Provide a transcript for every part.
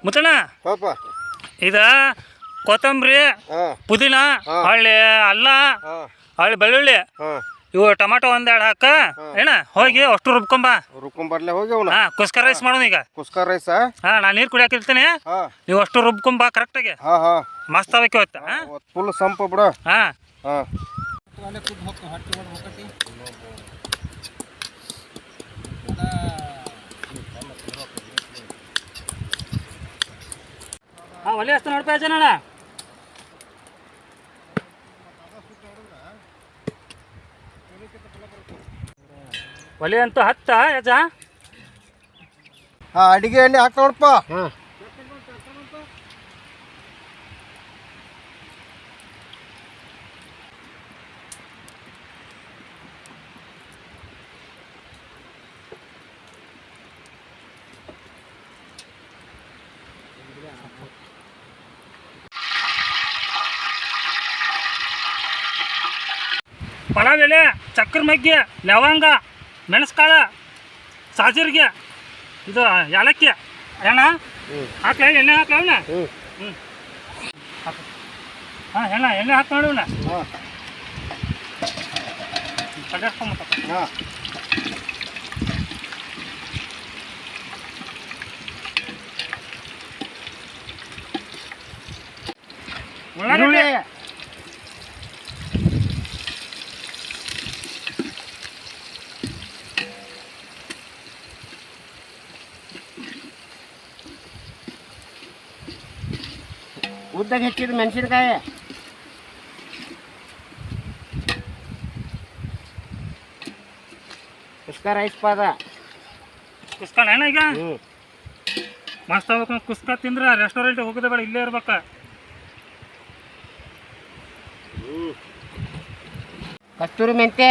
ಮುತ್ತಣ್ಣ ಪಾಪ ಇದು ಕೊತ್ತಂಬರಿ ಪುದೀನ ಹಳ್ಳಿ ಅಲ್ಲ ಹಳ್ಳಿ ಬೆಳ್ಳುಳ್ಳಿ ಇವು ಟೊಮಾಟೊ ಒಂದೆರಡು ಹಾಕ ಏನ ಹೋಗಿ ಅಷ್ಟು ರುಬ್ಕೊಂಬರ್ಲೆ ಹೋಗಿ ಅವನು ಕುಸ್ಕರ್ ರೈಸ್ ಮಾಡೋಣ ಈಗ. ಕುಸ್ಕರ್ ರೈಸ್ ನಾನು ನೀರು ಕುಡಿಯಾಕಿರ್ತೀನಿ, ನೀವು ಅಷ್ಟು ರುಬ್ಕೊಂಬ ಕರೆಕ್ಟಾಗಿ. ಮಸ್ತ್ ಆಗಕ್ಕೆ ಇವತ್ತು ಫುಲ್ ಸಂಪ ಬಿಡು. ಒಲೆ ಹಸ್ತ ನೋಡ್ಪ ಜನಣ್ಣ. ಒಲೆ ಅಂತೂ ಹತ್ತ ಯಜ. ಅಡಿಗೆ ಎಣ್ಣೆ ಹಾಕ ನೋಡಪ್ಪ. ಪಲಾವ್ ಎಲೆ, ಚಕ್ರ ಮಗ್ಗಿ, ಲವಂಗ, ಮೆಣಸ್ಕಾಳ, ಸಾಜೀರಿಗೆ, ಇದು ಏಲಕ್ಕಿ ಎಣ್ಣ ಹಾಕ್ಲ, ಎಣ್ಣೆ ಹಾಕ್ಲ ಅವನ. ಎಣ್ಣೆ ಹಾಕಿ ನೋಡಿ ಅವನ ಕಡ್ಯಾಡ್ಕೊಂಬ. ಉಳ್ಳಾಗಡ್ಡಿ ಉದ್ದಾಗ ಹೆಚ್ಚಿದ ಮೆಣಸಿನಕಾಯಿ, ಕುಸ್ಕ ರೈಸ್ ಪಾದ. ಕುಸ್ಕ ಏನ ಈಗ ಮಸ್ತ್ ಆಗ್ಬೇಕು. ಕುಸ್ಕ ತಿಂದ್ರೆ ರೆಸ್ಟೋರೆಂಟ್ ಹೋಗೋದೇ ಬೇಡ, ಇಲ್ಲೇ ಇರ್ಬೇಕ. ಕಸ್ತೂರಿ ಮೆಂತೆ,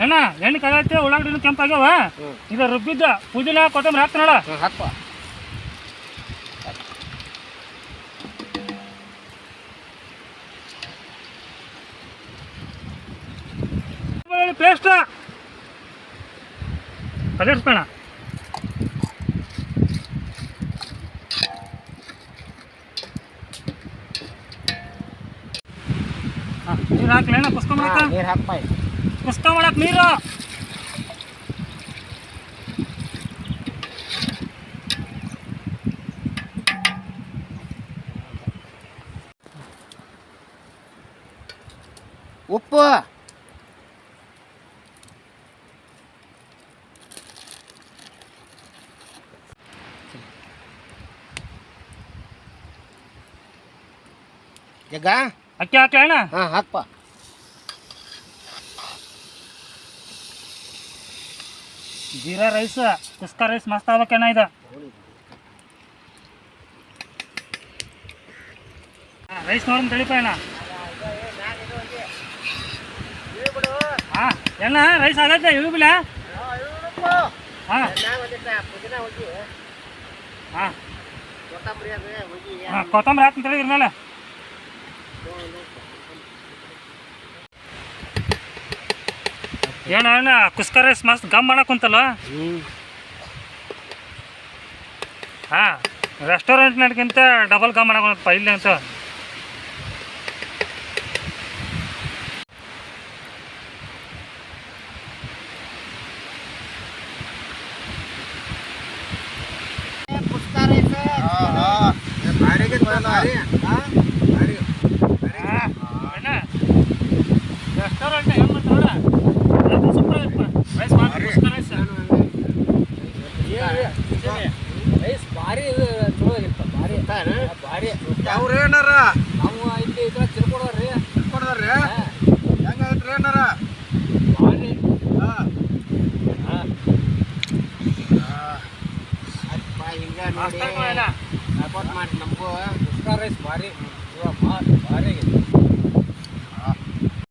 ಏನ ಎಣ್ಣೆ ಕಳೈತೆ, ಉಳ್ಳಾಗಡ್ಡಿನೂ ಕೆಂಪಾಗ್ಯಾವ. ಇದು ರುಬ್ಬಿದ್ದ ಪುದೀನ ಕೊತ್ತಂಬರಿ ಹಾಕ್ತ ನೋಡ. ಹಾಕುವ ಪೇಸ್ಟ್ ಕಲಿಸ್ಬೇಡ. ನೀರು ಹಾಕ್ಲೇನ ಕುಸ್ಕ ಮಾಡಕ? ನೀರು ಹಾಕಪ್ಪ. ಕುಸ್ಕ ಮಾಡಕ್ ನೀರು ಉಪ್ಪು, ಜಗ್ಗ ಅಕ್ಕಿ ಹಾಕ್ಲೇನ? ಹಾಕಪ್ಪ. ಜೀರಾ ರೈಸ್, ಕುಸ್ಕ ರೈಸ್ ಮಸ್ತ್ ಆಗ್ಬೇಕೇನ ಇದು. ರೈಸ್ ನೋಡೋಣ ತಳಿಪ ಅಣ್ಣ. ಎಣ್ಣ ರೈಸ್ ಆಗತ್ತೆ ಇಳಿಬಿಲ್ಲ. ಕೊತ್ತಂಬರಿ ಹಾಕ್ತಂತೇಳಿ ಇರ್ಮೇಲೆ. ಏನ ಕುಸ್ಕ ರೈಸ್ ಮಸ್ತ್ ಗಮ್ ಮಾಡಕ್ ಕುಂತಲ್ಲ. ರೆಸ್ಟೋರೆಂಟ್ ನಡ್ಗಿಂತ ಡಬಲ್ ಗಮ್ ಮಾಡಕ್ ಇಲ್ಲಿ ಅಂತ. ರೆಸ್ಟೋರೆಂಟ್ ಹೆಂಗ್ ಮಾಡ್ತಾರ ಸೂಪರ್ ರೈಸ್ ಮಾಡಿ. ಕುಸ್ಕ ರೈಸ್ ರೈಸ್ ಭಾರಿ ಚಲೋ ಆಗಿತ್ತು. ಭಾರಿ ಅವ್ರು ಏನಾರ ನಾವು ಇಲ್ಲಿ ಇದ್ರ ತಿಳ್ಕೊಡೋರಿ ಕೊಡೋದ್ರಿ ಹೆಂಗಾಗತ್ರಿ ಏನಾರ ಭಾರಿ. ಹಿಂಗ ನೋಡಿ ಸಪೋರ್ಟ್ ಮಾಡಿ ನಮಗೂ. ಕುಸ್ಕ ರೈಸ್ ಭಾರಿ ಭಾರಿ ಆಗೈತಿ.